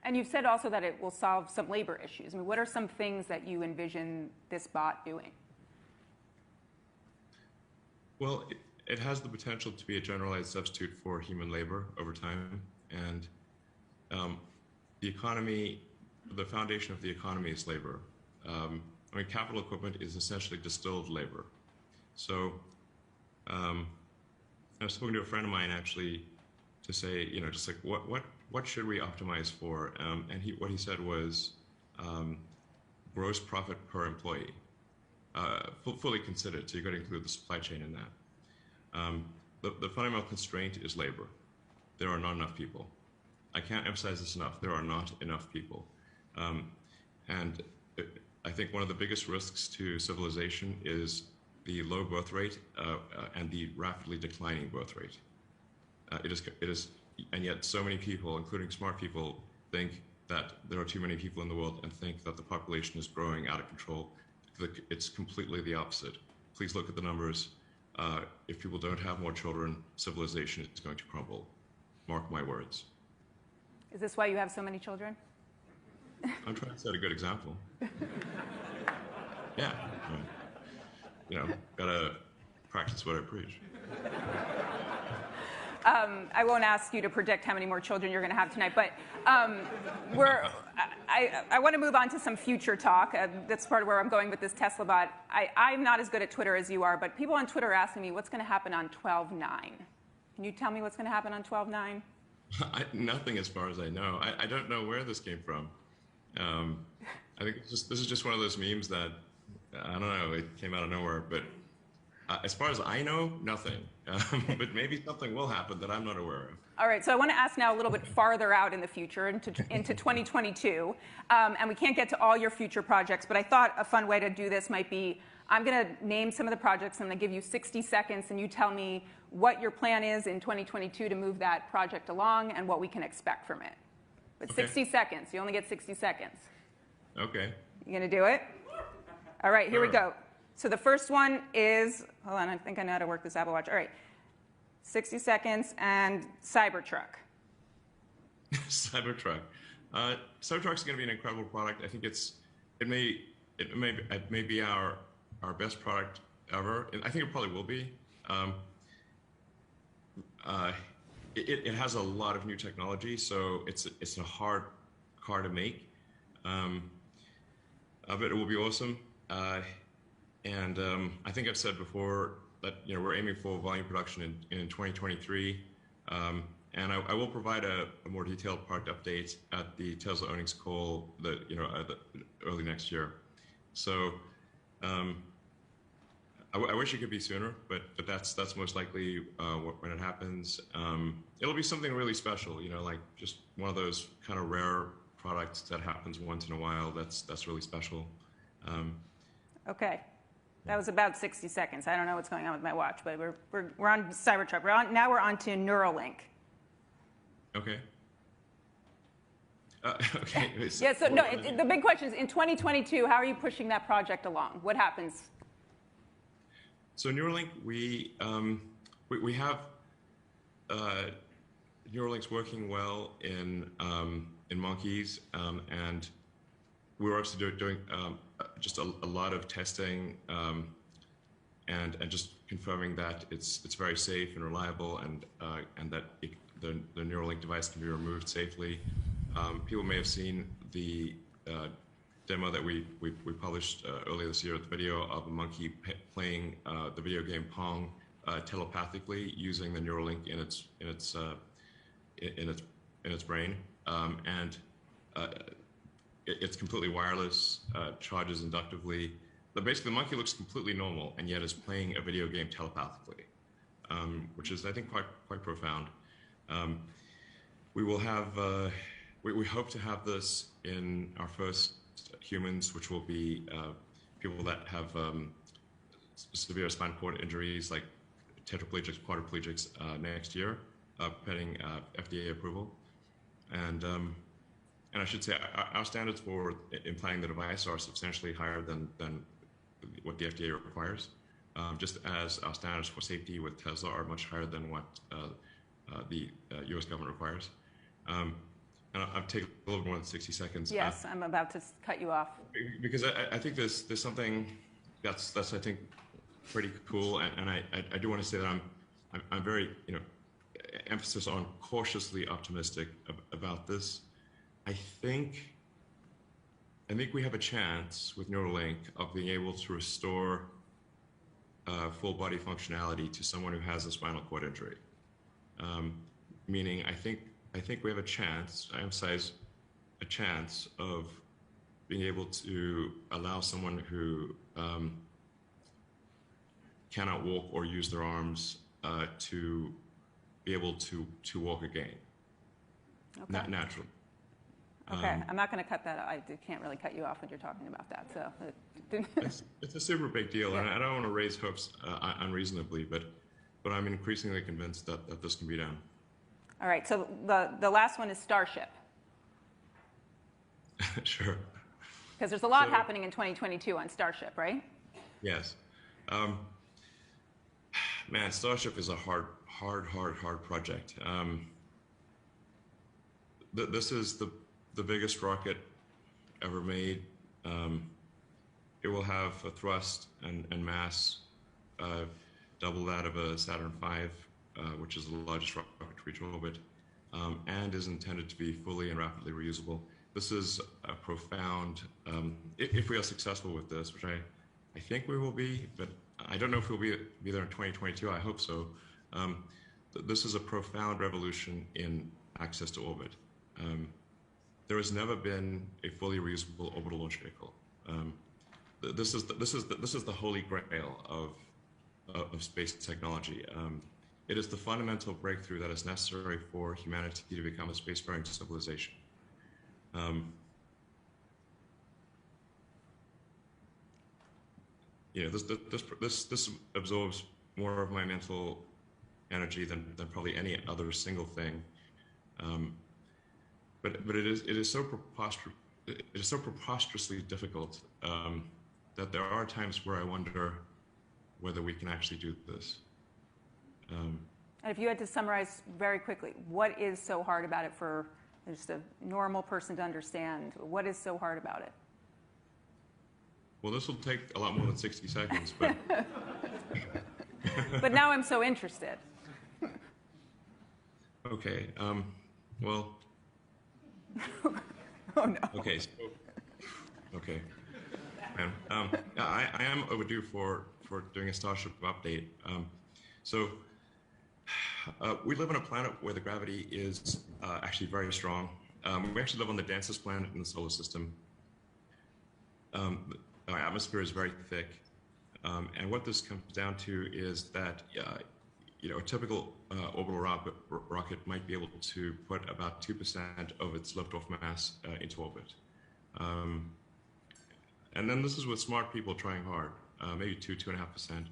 And you've said also that it will solve some labor issues. I mean, what are some things that you envision this bot doing? Well, it has the potential to be a generalized substitute for human labor over time. And the economy, the foundation of the economy is labor. I mean, capital equipment is essentially distilled labor. So I was speaking to a friend of mine actually to say, you know, just like what should we optimize for? And what he said was gross profit per employee, fully considered. So you've got to include the supply chain in that. The fundamental constraint is labor. There are not enough people. I can't emphasize this enough. There are not enough people. And I think one of the biggest risks to civilization is the low birth rate and the rapidly declining birth rate. It is, and yet so many people, including smart people, think that there are too many people in the world and think that the population is growing out of control. It's completely the opposite. Please look at the numbers. If people don't have more children, civilization is going to crumble. Mark my words. Is this why you have so many children? I'm trying to set a good example. Yeah. You know, gotta practice what I preach. I won't ask you to predict how many more children you're going to have tonight, but I want to move on to some future talk. That's part of where I'm going with this Tesla bot. I'm not as good at Twitter as you are, but people on Twitter are asking me what's going to happen on 12/9. Can you tell me what's going to happen on 12/9? Nothing as far as I know. I don't know where this came from. I think this is just one of those memes that, I don't know, it came out of nowhere, but as far as I know, nothing. But maybe something will happen that I'm not aware of. All right, so I want to ask now a little bit farther out in the future, into 2022. And we can't get to all your future projects, but I thought a fun way to do this might be, I'm going to name some of the projects, and I'm going to give you 60 seconds, and you tell me what your plan is in 2022 to move that project along and what we can expect from it. But okay. 60 seconds. You only get 60 seconds. Okay. You going to do it? All right, here we go. So the first one is, hold on, I think I know how to work this Apple Watch. All right, 60 seconds and Cybertruck. Cybertruck. Cybertruck's going to be an incredible product. I think it may be our best product ever. And I think it probably will be. It has a lot of new technology, so it's a hard car to make. But it will be awesome. And I think I've said before that we're aiming for volume production in 2023, and I will provide a more detailed product update at the Tesla earnings call early next year. So I wish it could be sooner, but that's most likely when it happens. It'll be something really special, like just one of those kind of rare products that happens once in a while. That's really special. Okay. That was about 60 seconds. I don't know what's going on with my watch, but we're on Cybertruck. Now we're on to Neuralink. Okay. Okay. Yeah. So no, the big question is in 2022, how are you pushing that project along? What happens? So Neuralink, we have Neuralink's working well in monkeys, and we're also doing just a lot of testing and just confirming that it's very safe and reliable, and that the Neuralink device can be removed safely. People may have seen the demo that we published earlier this year, the video of a monkey playing the video game Pong telepathically using the Neuralink in its brain, and it's completely wireless, charges inductively. But basically, the monkey looks completely normal, and yet is playing a video game telepathically, which is, I think, quite profound. We will have, we hope to have this in our first humans, which will be people that have severe spinal cord injuries, like tetraplegics, quadriplegics, next year, pending FDA approval. And I should say, our standards for implanting the device are substantially higher than what the FDA requires, just as our standards for safety with Tesla are much higher than what the US government requires. and I'll take a little bit more than 60 seconds. Yes, I'm about to cut you off. Because I think there's something that's I think pretty cool, and I do want to say that I'm very, emphasis on cautiously optimistic about this. I think we have a chance with Neuralink of being able to restore full body functionality to someone who has a spinal cord injury. Meaning, I think we have a chance, I emphasize, a chance of being able to allow someone who cannot walk or use their arms to be able to walk again, Okay. naturally. Okay, I'm not going to cut that out. I can't really cut you off when you're talking about that. So It's a super big deal, Yeah. and I don't want to raise hopes unreasonably, but I'm increasingly convinced that this can be done. All right, so the last one is Starship, Sure. because there's a lot So- happening in 2022 on Starship, right? Yes. Man, Starship is a hard project. This is the biggest rocket ever made. It will have a thrust and mass double that of a Saturn V, which is the largest rocket to reach orbit, and is intended to be fully and rapidly reusable. This is a profound, if we are successful with this, which I think we will be, but I don't know if we'll be there in 2022. I hope so. This is a profound revolution in access to orbit. There has never been a fully reusable orbital launch vehicle. This is the holy grail of space technology. It is the fundamental breakthrough that is necessary for humanity to become a spacefaring civilization. This absorbs more of my mental energy than probably any other single thing. But it is so preposterously difficult that there are times where I wonder whether we can actually do this. And if you had to summarize very quickly, what is so hard about it for just a normal person to understand? What is so hard about it? Well, this will take a lot more than 60 seconds, but But now I'm so interested. okay. Well. Oh no. Okay. Okay. Man, I am overdue for doing a Starship update. We live on a planet where the gravity is actually very strong. We actually live on the densest planet in the solar system. Our atmosphere is very thick, and what this comes down to is that a typical orbital rocket might be able to put about 2% of its liftoff mass into orbit. And then this is with smart people trying hard, maybe 2.5%.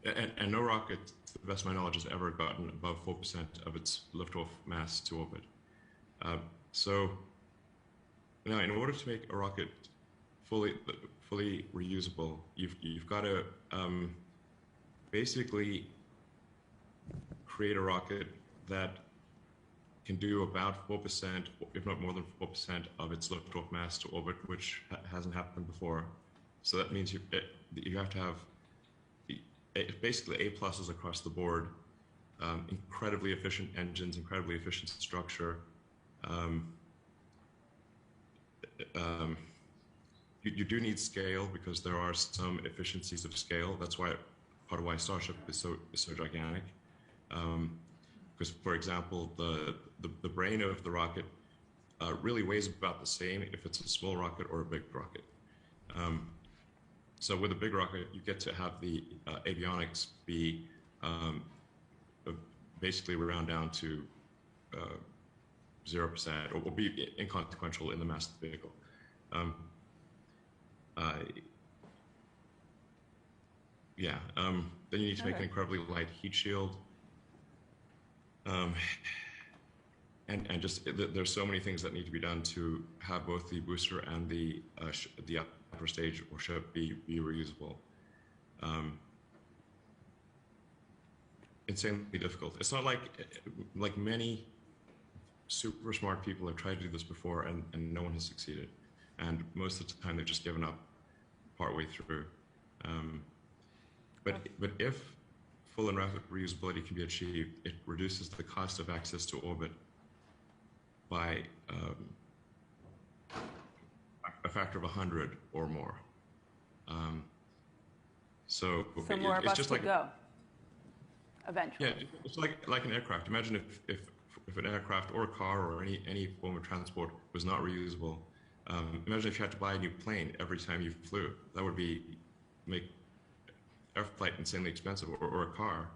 And no rocket, to the best of my knowledge, has ever gotten above 4% of its liftoff mass to orbit. So now, in order to make a rocket fully reusable, you've got to basically create a rocket that can do about 4%, if not more than 4%, of its liftoff mass to orbit, which hasn't happened before. So that means you have to have basically A pluses across the board, incredibly efficient engines, incredibly efficient structure. You do need scale because there are some efficiencies of scale. That's why part of why Starship is so gigantic. Because, for example, the brain of the rocket really weighs about the same if it's a small rocket or a big rocket. So with a big rocket, you get to have the avionics be basically round down to 0% or be inconsequential in the mass of the vehicle. Then you need to make an incredibly light heat shield. And just there's so many things that need to be done to have both the booster and the upper stage or ship be reusable. insanely difficult. It's not like many super smart people have tried to do this before, and no one has succeeded. And most of the time, they've just given up partway through. But if full and rapid reusability can be achieved, it reduces the cost of access to orbit by a factor of 100 or more. So more of it's us just could like go eventually. yeah, it's like an aircraft. Imagine if an aircraft or a car or any form of transport was not reusable. Imagine if you had to buy a new plane every time you flew. That would make air flight insanely expensive, or a car.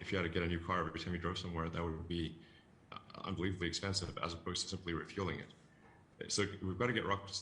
If you had to get a new car every time you drove somewhere, that would be unbelievably expensive as opposed to simply refueling it. So we've got to get rockets